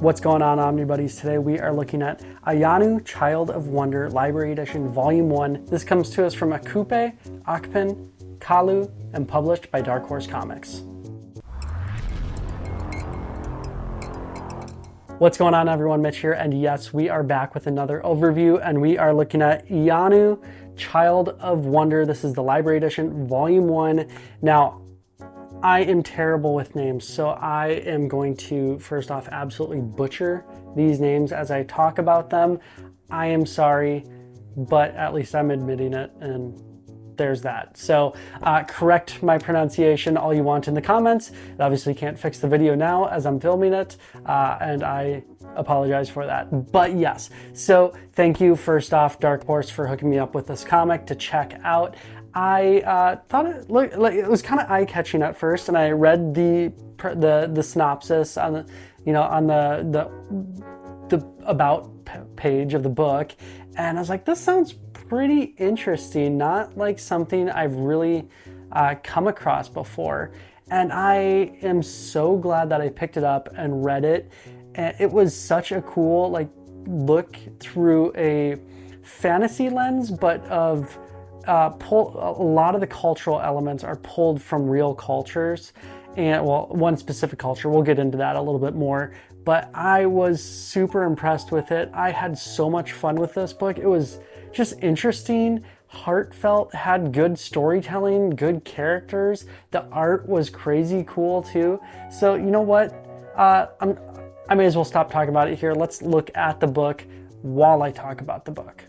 What's going on, Omnibuddies? Today we are looking at Iyanu, Child of Wonder, Library Edition, Volume 1. This comes to us from Akupe, Akpen, Kalu, and published by Dark Horse Comics. What's going on, everyone? Mitch here, and yes, we are back with another overview, and we are looking at Iyanu, Child of Wonder. This is the Library Edition, Volume 1. Now, I am terrible with names, so I am going to, first off, absolutely butcher these names as I talk about them. I am sorry, but at least I'm admitting it, and there's that. So correct my pronunciation all you want in the comments. It obviously can't fix the video now as I'm filming it, and I apologize for that. But yes, so thank you, first off, Dark Horse, for hooking me up with this comic to check out. I thought it looked like it was kind of eye-catching at first, and I read the synopsis on the, on the about page of the book, and I was like, this sounds pretty interesting, not like something I've really come across before. And I am so glad that I picked it up and read it. And it was such a cool look through a fantasy lens, but of a lot of the cultural elements are pulled from real cultures, and well, one specific culture. We'll get into that a little bit more, but I was super impressed with it. I had so much fun with this book. It was just interesting, heartfelt, had good storytelling, good characters. The art was crazy cool too. So you know what? I may as well stop talking about it here. Let's look at the book while I talk about the book.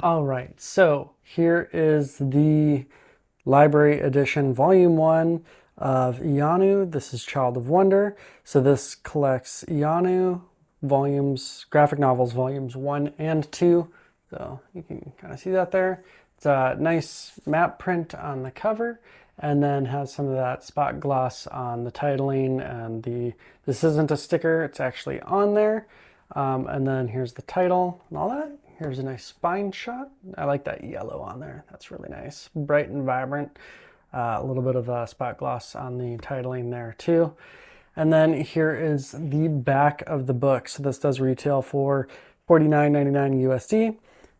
All right, so here is the Library Edition, Volume 1 of Iyanu. This is Child of Wonder. So this collects Iyanu volumes, graphic novels, volumes 1 and 2. So you can kind of see that there. It's a nice map print on the cover, and then has some of that spot gloss on the titling, and this isn't a sticker, it's actually on there. And then here's the title and all that. Here's a nice spine shot. I like that yellow on there. That's really nice. Bright and vibrant. A little bit of a spot gloss on the titling there too. And then here is the back of the book. So this does retail for $49.99 USD.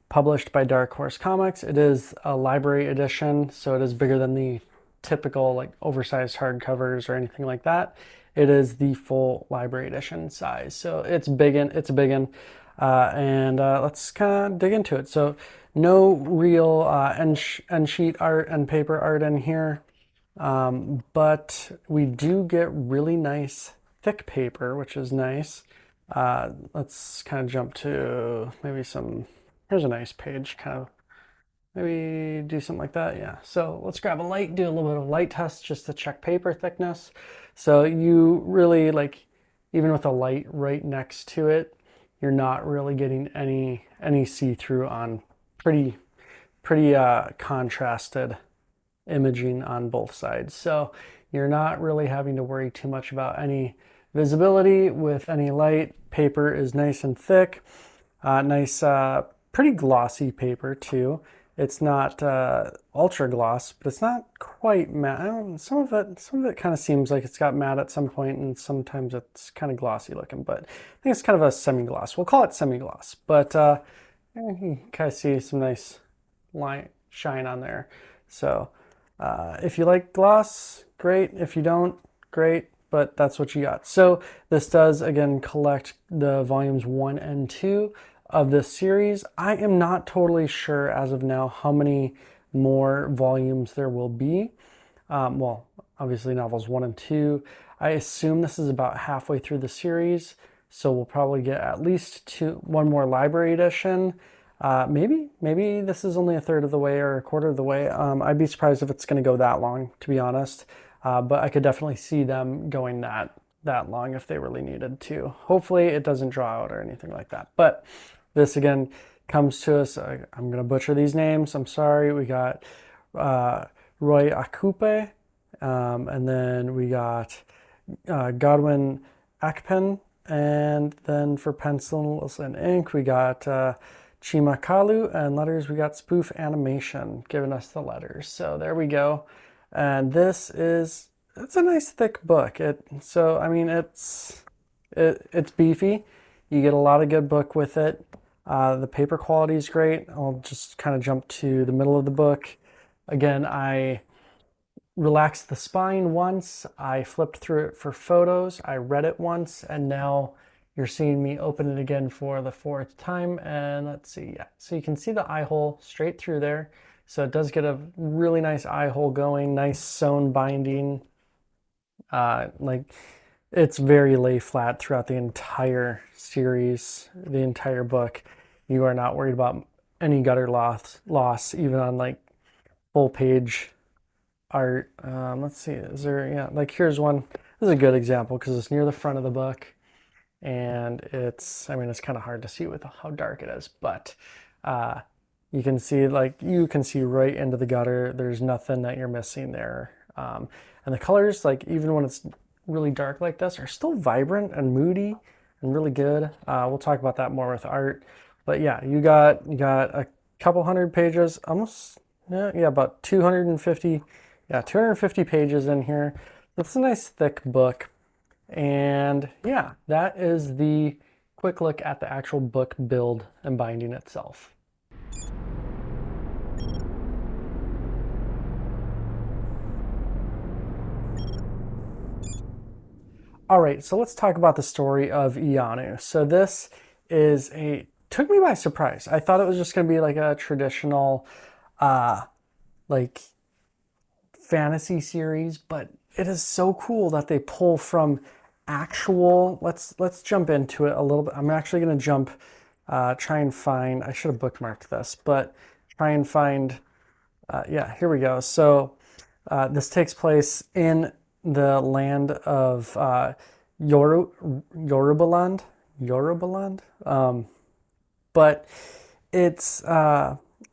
Published by Dark Horse Comics. It is a library edition, so it is bigger than the typical oversized hardcovers or anything like that. It is the full library edition size. So it's a big one. And let's kind of dig into it. So no real end sheet art and paper art in here, but we do get really nice thick paper, which is nice. Let's kind of jump to maybe here's a nice page, kind of maybe do something like that. Yeah, so let's grab a light, do a little bit of light test just to check paper thickness. So you really, even with a light right next to it, you're not really getting any see-through on pretty contrasted imaging on both sides. So you're not really having to worry too much about any visibility with any light. Paper is nice and thick, nice, pretty glossy paper too. It's not ultra gloss, but it's not quite matte. Some of it kind of seems like it's got matte at some point, and sometimes it's kind of glossy looking, but I think it's kind of a semi-gloss. We'll call it semi-gloss, but you can kind of see some nice light shine on there. So if you like gloss, great. If you don't, great, but that's what you got. So this does, again, collect the volumes 1 and 2 of this series. I am not totally sure as of now how many more volumes there will be. Well, obviously novels 1 and 2. I assume this is about halfway through the series, so we'll probably get at least one more library edition. Maybe this is only a third of the way or a quarter of the way. I'd be surprised if it's going to go that long, to be honest. But I could definitely see them going that long if they really needed to. Hopefully it doesn't draw out or anything like that. But this again comes to us. I'm going to butcher these names. I'm sorry. We got Roy Akupe, and then we got Godwin Akpen, and then for pencils and ink we got Chimakalu, and letters we got spoof animation giving us the letters. So there we go. And this is, it's a nice thick book. So I mean it's beefy. You get a lot of good book with it. The paper quality is great. I'll just kind of jump to the middle of the book. Again, I relaxed the spine once. I flipped through it for photos. I read it once, and now you're seeing me open it again for the fourth time. And let's see, yeah. So you can see the eye hole straight through there. So it does get a really nice eye hole going, nice sewn binding. Like it's very lay flat throughout the entire series, the entire book. You are not worried about any gutter loss even on like full page art. Let's see, is there, yeah, like here's one. This is a good example because it's near the front of the book, and it's, I mean, it's kind of hard to see with how dark it is, but you can see right into the gutter. There's nothing that you're missing there. And the colors, like even when it's really dark like this, are still vibrant and moody and really good. We'll talk about that more with art. But yeah, you got a couple hundred pages, almost, yeah, about 250, 250 pages in here. It's a nice thick book. And yeah, that is the quick look at the actual book build and binding itself. All right, so let's talk about the story of Iyanu. So this is took me by surprise. I thought it was just gonna be like a traditional, like fantasy series, but it is so cool that they pull from actual, let's jump into it a little bit. I'm actually gonna jump, try and find, I should have bookmarked this, but try and find, yeah, here we go. So this takes place in the land of Yorubaland, but it's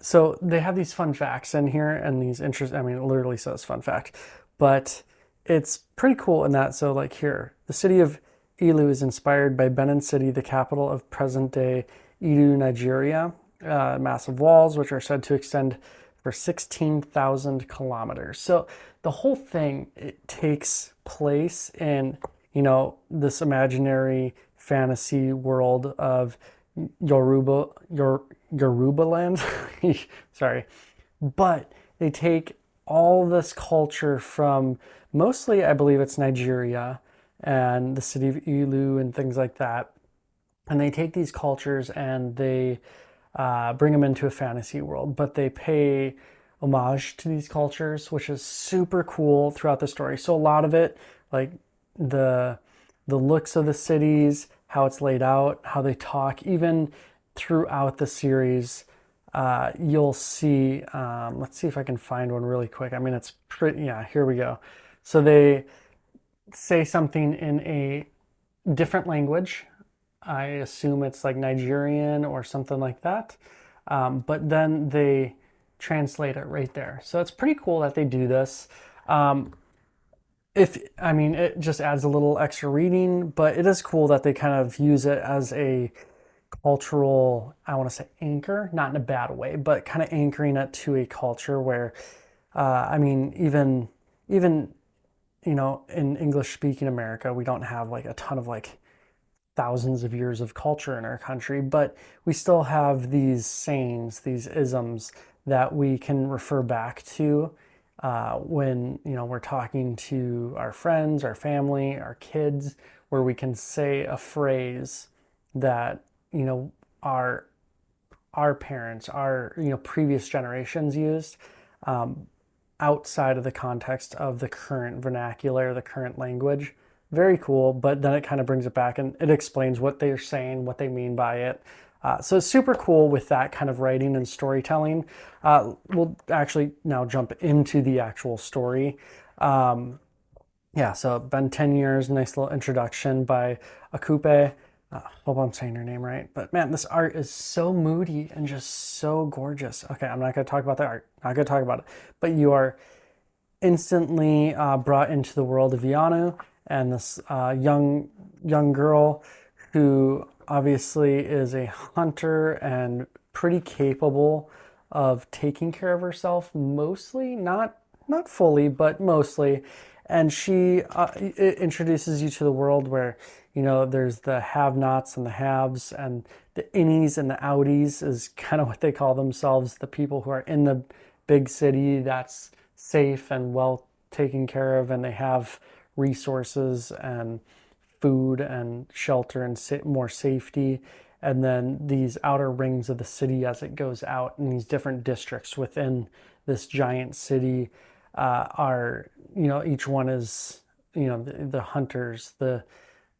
so they have these fun facts in here and these I mean, it literally says fun fact, but it's pretty cool in that. So like here, the city of Ilu is inspired by Benin City, the capital of present-day Edo, Nigeria. Massive walls, which are said to extend for 16,000 kilometers. So the whole thing, it takes place in, you know, this imaginary fantasy world of Yorubaland. Sorry. But they take all this culture from mostly, I believe it's Nigeria and the city of Ilu and things like that. And they take these cultures and they bring them into a fantasy world, but they pay homage to these cultures, which is super cool throughout the story. So a lot of it, like the looks of the cities, how it's laid out, how they talk, even throughout the series, you'll see, let's see if I can find one really quick. I mean, it's pretty, yeah, here we go. So they say something in a different language. I assume it's like Nigerian or something like that. But then they translate it right there. So it's pretty cool that they do this. I mean, it just adds a little extra reading, but it is cool that they kind of use it as a cultural, I want to say anchor, not in a bad way, but kind of anchoring it to a culture where, I mean, even, you know, in English speaking America, we don't have like a ton of like thousands of years of culture in our country, but we still have these sayings, these isms that we can refer back to when, you know, we're talking to our friends, our family, our kids, where we can say a phrase that, you know, our parents, our, you know, previous generations used, outside of the context of the current vernacular, the current language. Very cool, but then it kind of brings it back and it explains what they're saying, what they mean by it. So it's super cool with that kind of writing and storytelling. We'll actually now jump into the actual story. Yeah, so been 10 years, nice little introduction by Akupe. Hope I'm saying her name right. But man, this art is so moody and just so gorgeous. Okay, I'm not going to talk about the art. Not going to talk about it. But you are instantly brought into the world of Iyanu and this young girl who obviously is a hunter and pretty capable of taking care of herself, mostly, not fully, but mostly. And she it introduces you to the world where, there's the have-nots and the haves, and the innies and the outies is kind of what they call themselves, the people who are in the big city that's safe and well taken care of, and they have resources and food and shelter and more safety. And then these outer rings of the city as it goes out, and these different districts within this giant city are, each one is, the hunters, the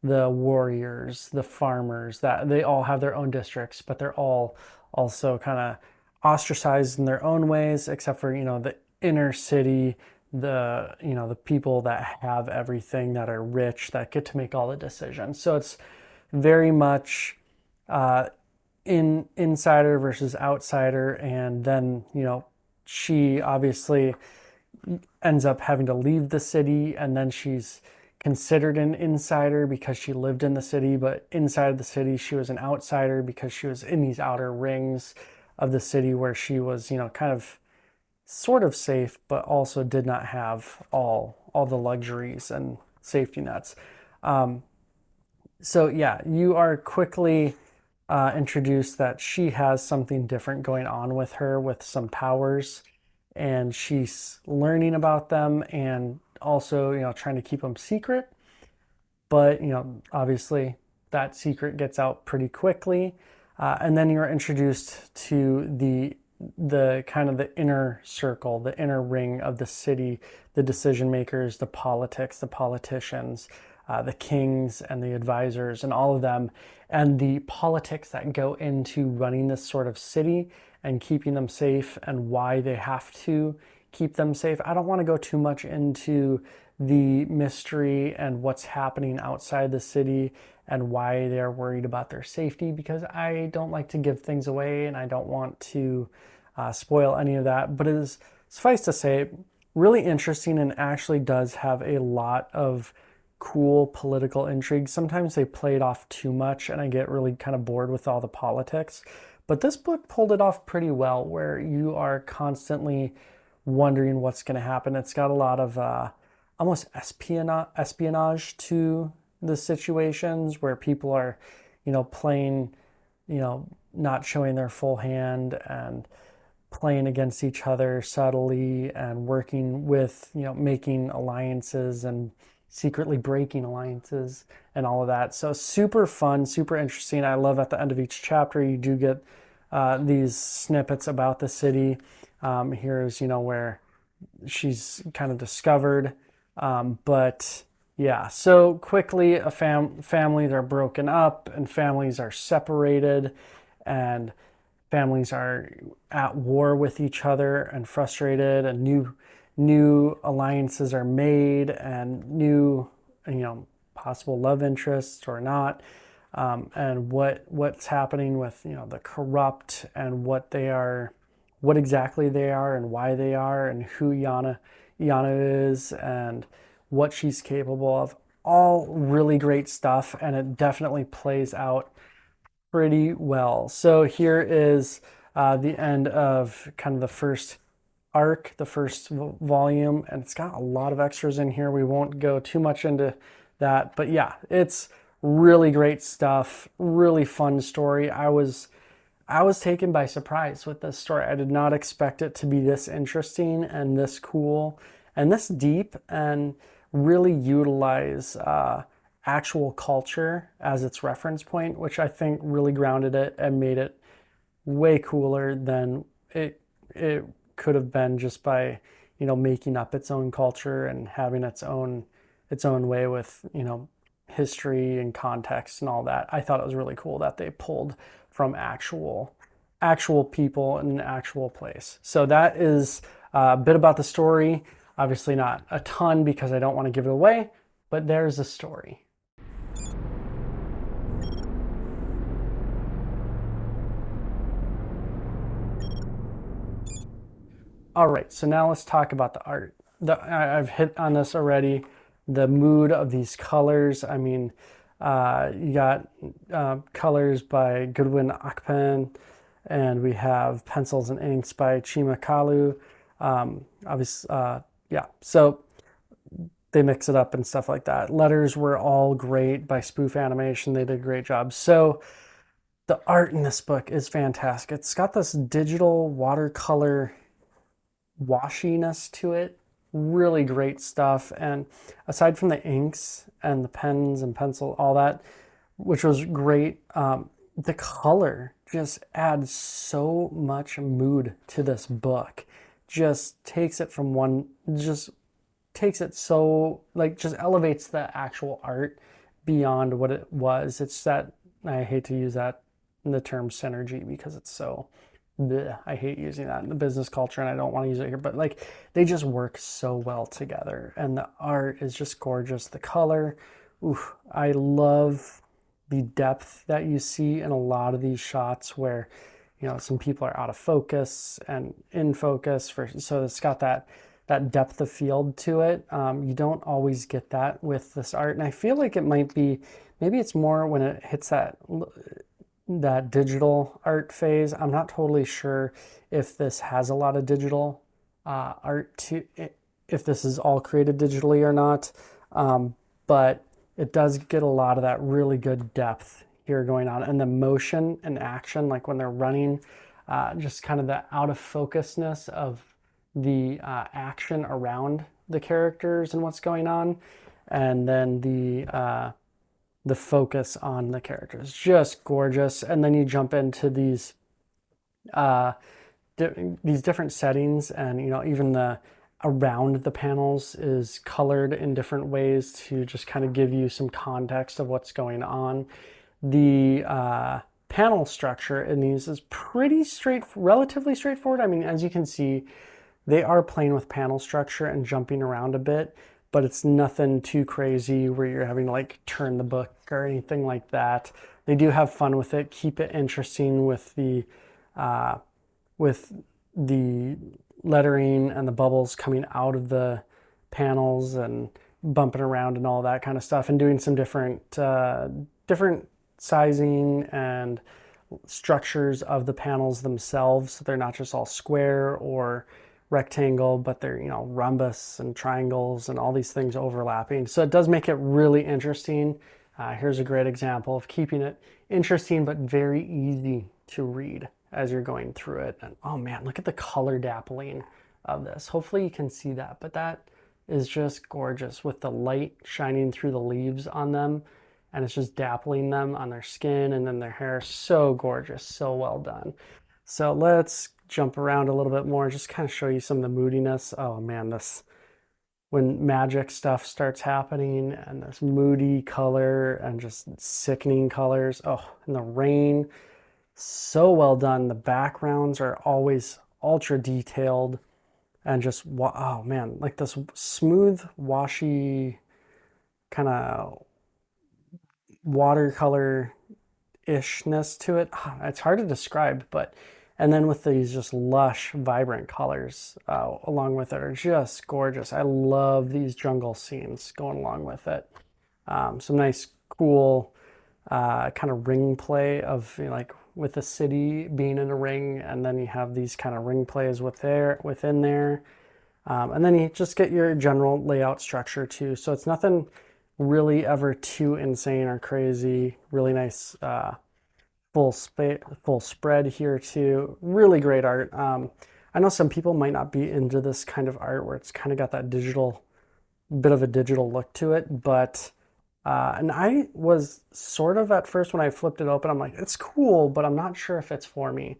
warriors, the farmers, that they all have their own districts, but they're all also kind of ostracized in their own ways, except for, the inner city, the people that have everything, that are rich, that get to make all the decisions. So it's very much insider versus outsider. And then, she obviously ends up having to leave the city, and then she's considered an insider because she lived in the city, but inside the city she was an outsider because she was in these outer rings of the city where she was, kind of sort of safe, but also did not have all the luxuries and safety nets. So yeah, you are quickly introduced that she has something different going on with her, with some powers, and she's learning about them, and also, trying to keep them secret. But, obviously that secret gets out pretty quickly. And then you're introduced to the kind of the inner circle, the inner ring of the city, the decision makers, the politics, the politicians, the kings and the advisors and all of them, and the politics that go into running this sort of city and keeping them safe, and why they have to keep them safe. I don't want to go too much into the mystery and what's happening outside the city and why they're worried about their safety, because I don't like to give things away and I don't want to spoil any of that. But it is, suffice to say, really interesting, and actually does have a lot of cool political intrigue. Sometimes they play it off too much and I get really kind of bored with all the politics. But this book pulled it off pretty well, where you are constantly wondering what's going to happen. It's got a lot of almost espionage to the situations, where people are, playing, not showing their full hand and playing against each other subtly, and working with, making alliances and secretly breaking alliances and all of that. So super fun, super interesting. I love at the end of each chapter, you do get these snippets about the city. Here's, where she's kind of discovered. But yeah, so quickly families are broken up, and families are separated, and families are at war with each other and frustrated, and new alliances are made, and new, possible love interests or not, and what's happening with, the corrupt, and what exactly they are, and why they are, and who Iyanu is, and what she's capable of. All really great stuff, and it definitely plays out pretty well. So here is the end of kind of the first arc, the first volume, and it's got a lot of extras in here. We won't go too much into that, but yeah, it's really great stuff. Really fun story. I was taken by surprise with this story. I did not expect it to be this interesting and this cool and this deep, and really utilize actual culture as its reference point, which I think really grounded it and made it way cooler than it could have been just by, making up its own culture and having its own way with, history and context and all that. I thought it was really cool that they pulled from actual people in an actual place. So that is a bit about the story. Obviously not a ton because I don't want to give it away, but there's a story. All right, so now let's talk about the art. I've hit on this already. The mood of these colors. I mean, you got colors by Goodwin Akpen, And we have pencils and inks by Chima Kalu. Obviously, yeah. So they mix it up and stuff like that. Letters were all great by Spoof Animation. They did a great job. So the art in this book is fantastic. It's got this digital watercolor washiness to it. Really great stuff. And aside from the inks and the pens and pencil, all that, which was great, the color just adds so much mood to this book. Just takes it from one, just takes it so, like, just elevates the actual art beyond what it was. It's that, I hate to use that in the term synergy because it's so, bleh, I hate using that in the business culture and I don't want to use it here, but like they just work so well together and the art is just gorgeous. The color, oof, I love the depth that you see in a lot of these shots where, you know, some people are out of focus and in focus for, so it's got that depth of field to it. You don't always get that with this art. And I feel like it might be, maybe it's more when it hits that digital art phase. I'm not totally sure if this has a lot of digital art to it, if this is all created digitally or not. But it does get a lot of that really good depth here going on, and the motion and action, like when they're running, just kind of the out of focusness of the action around the characters and what's going on, and then the focus on the characters, just gorgeous. And then you jump into these different settings, and you know, even the around the panels is colored in different ways to just kind of give you some context of what's going on. The panel structure in these is relatively straightforward. I mean, as you can see, they are playing with panel structure and jumping around a bit, but it's nothing too crazy where you're having to like turn the book or anything like that. They do have fun with it, keep it interesting with the lettering and the bubbles coming out of the panels and bumping around and all that kind of stuff, and doing some different sizing and structures of the panels themselves. So they're not just all square or rectangle, but they're, you know, rhombus and triangles and all these things overlapping. So it does make it really interesting. Here's a great example of keeping it interesting but very easy to read as you're going through it. And oh man, look at the color dappling of this. Hopefully you can see that, but that is just gorgeous with the light shining through the leaves on them, and it's just dappling them on their skin and then their hair. So gorgeous, so well done. So let's jump around a little bit more, just kind of show you some of the moodiness. Oh man, this, when magic stuff starts happening and there's moody color and just sickening colors. Oh, and the rain, so well done. The backgrounds are always ultra detailed and just, oh man, like this smooth, washy kind of watercolor ishness to it. It's hard to describe, but, and then with these just lush, vibrant colors along with it are just gorgeous. I love these jungle scenes going along with it. Some nice, cool kind of ring play of, you know, like with the city being in a ring, and then you have these kind of ring plays within there. And then you just get your general layout structure too. So it's nothing really ever too insane or crazy. Really nice full spread here too. Really great art. I know some people might not be into this kind of art where it's kind of got that bit of a digital look to it, but and I was sort of at first when I flipped it open, I'm like, it's cool, but I'm not sure if it's for me.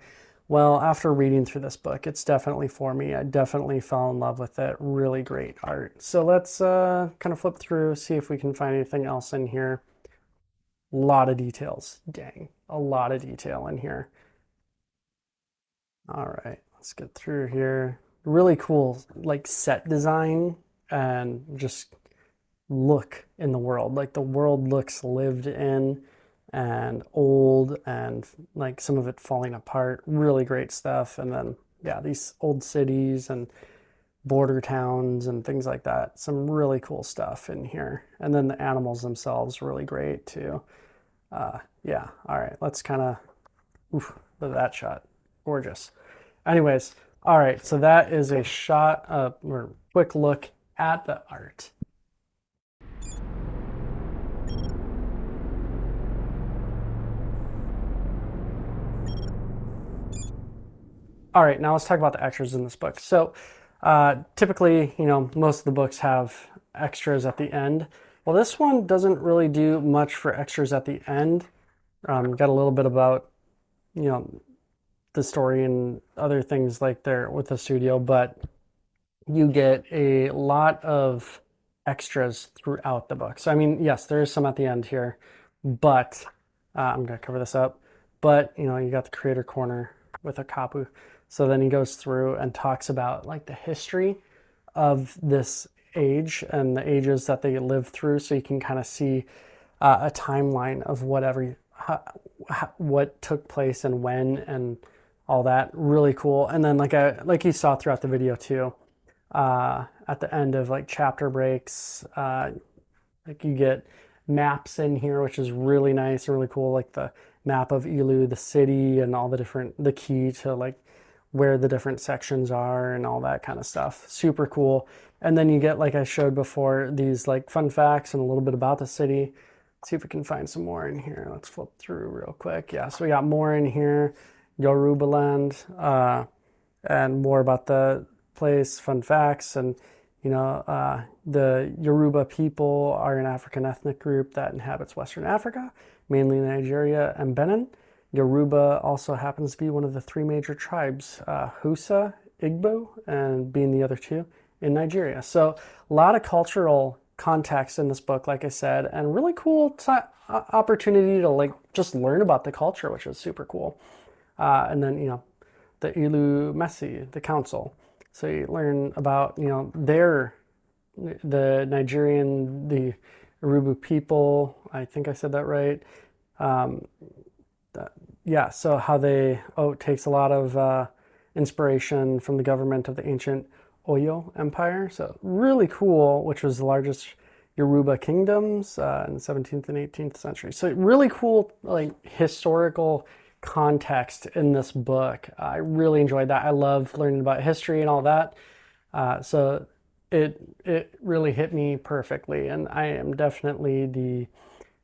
Well, after reading through this book, it's definitely for me. I definitely fell in love with it. Really great art. So let's kind of flip through, see if we can find anything else in here. A lot of details. Dang, a lot of detail in here. All right, let's get through here. Really cool, like set design and just look in the world. Like the world looks lived in and old and like some of it falling apart. Really great stuff. And then, yeah, these old cities and border towns and things like that. Some really cool stuff in here. And then the animals themselves, really great too. Yeah, all right, let's kind of, look at that shot. gorgeous. Anyways, all right, so that is a shot or quick look at the art. All right, now let's talk about the extras in this book. So typically, most of the books have extras at the end. Well, this one doesn't really do much for extras at the end. Got a little bit about, the story and other things like there with the studio, but you get a lot of extras throughout the book. So, I mean, yes, there is some at the end here, but I'm going to cover this up. But, you got the creator corner with a kapu. So then he goes through and talks about like the history of this age and the ages that they lived through. So you can kind of see a timeline of what took place and when and all that. Really cool. And then like you saw throughout the video too, at the end of like chapter breaks, like you get maps in here, which is really nice, really cool. Like the map of Ilu, the city, and all the key to like where the different sections are and all that kind of stuff. Super cool. And then you get, like I showed before, these like fun facts and a little bit about the city. Let's see if we can find some more in here. Let's flip through real quick. Yeah, so we got more in here. Yoruba land, and more about the place, fun facts, and the Yoruba people are an African ethnic group that inhabits Western Africa, mainly Nigeria and Benin. Yoruba also happens to be one of the three major tribes, Hausa, Igbo, and being the other two in Nigeria. So a lot of cultural context in this book, like I said, and really cool opportunity to like just learn about the culture, which is super cool. And then, the Ilu Messi, the council. So you learn about, the Nigerian, the Yoruba people. I think I said that right. Yeah, so how it takes a lot of inspiration from the government of the ancient Oyo Empire. So really cool, which was the largest Yoruba kingdoms in the 17th and 18th century. So really cool, like historical context in this book. I really enjoyed that. I love learning about history and all that. So it really hit me perfectly, and I am definitely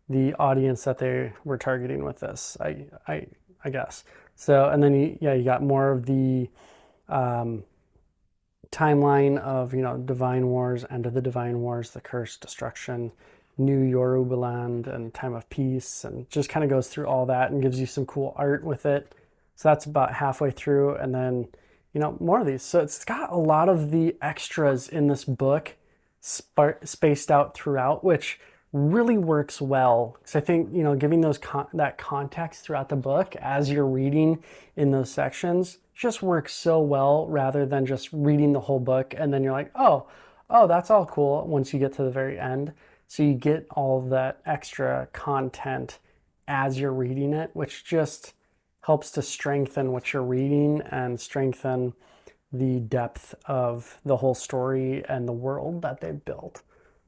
the audience that they were targeting with this, I guess. So, and then you got more of the timeline of, Divine Wars, End of the Divine Wars, the Curse, Destruction, New Yoruba Land, and Time of Peace, and just kind of goes through all that and gives you some cool art with it. So that's about halfway through, and then, more of these. So it's got a lot of the extras in this book spaced out throughout, which really works well. Because I think, giving that context throughout the book as you're reading in those sections just works so well, rather than just reading the whole book and then you're like, oh, that's all cool once you get to the very end. So you get all that extra content as you're reading it, which just helps to strengthen what you're reading and strengthen the depth of the whole story and the world that they've built.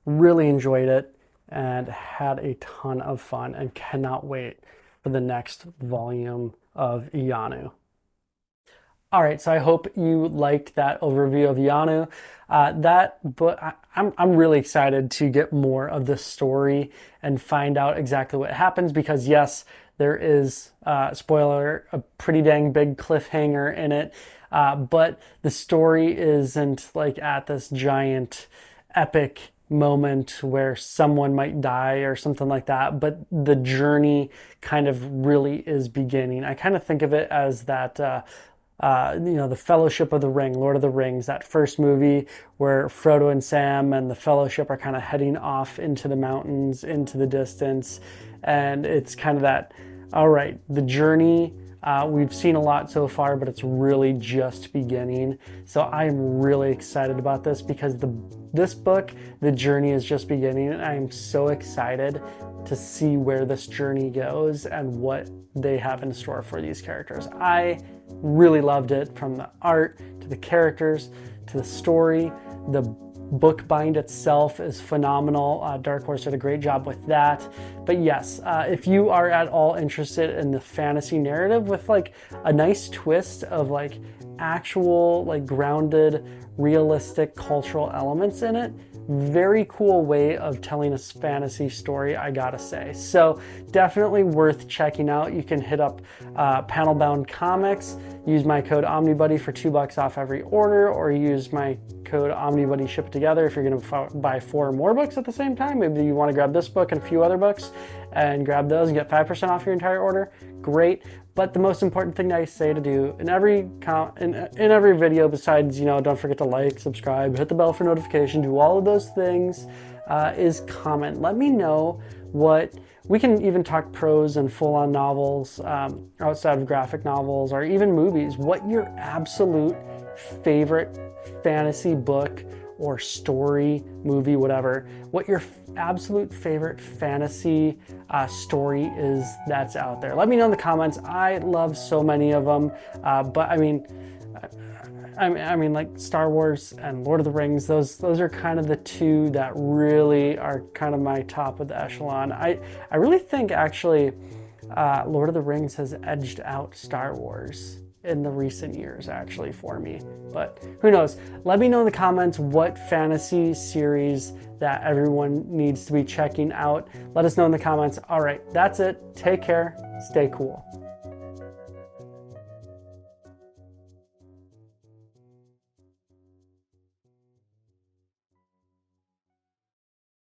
Really enjoyed it and had a ton of fun and cannot wait for the next volume of Iyanu. All right, so I hope you liked that overview of Iyanu. I'm really excited to get more of the story and find out exactly what happens, because yes, there is, spoiler, a pretty dang big cliffhanger in it, but the story isn't like at this giant epic moment where someone might die or something like that, but the journey kind of really is beginning. I kind of think of it as that the Fellowship of the Ring, Lord of the Rings, that first movie where Frodo and Sam and the Fellowship are kind of heading off into the mountains, into the distance. And it's kind of that, all right, the journey, we've seen a lot so far, but it's really just beginning. So I'm really excited about this, because this book, the journey is just beginning, and I'm so excited to see where this journey goes and what they have in store for these characters. I really loved it, from the art to the characters to the story. The bookbind itself is phenomenal. Dark Horse did a great job with that. But yes, if you are at all interested in the fantasy narrative with like a nice twist of like actual like grounded, realistic cultural elements in it, very cool way of telling a fantasy story, I gotta say. So definitely worth checking out. You can hit up Panel Bound Comics, use my code Omnibuddy for $2 off every order, or use my code Omnibuddy ship it together if you're gonna buy 4 more books at the same time. Maybe you wanna grab this book and a few other books and grab those and get 5% off your entire order. Great. But the most important thing that I say to do in every video, besides, you know, don't forget to like, subscribe, hit the bell for notification, do all of those things, is comment. Let me know what, we can even talk prose and full-on novels, outside of graphic novels, or even movies, what your absolute favorite fantasy book or story, movie, whatever, what your absolute favorite fantasy story is that's out there. Let me know in the comments. I love so many of them, but I mean like Star Wars and Lord of the Rings, those are kind of the two that really are kind of my top of the echelon. I really think actually Lord of the Rings has edged out Star Wars in the recent years actually for me, but who knows. Let me know in the comments what fantasy series that everyone needs to be checking out. Let us know in the comments. All right, that's it. Take care. Stay cool.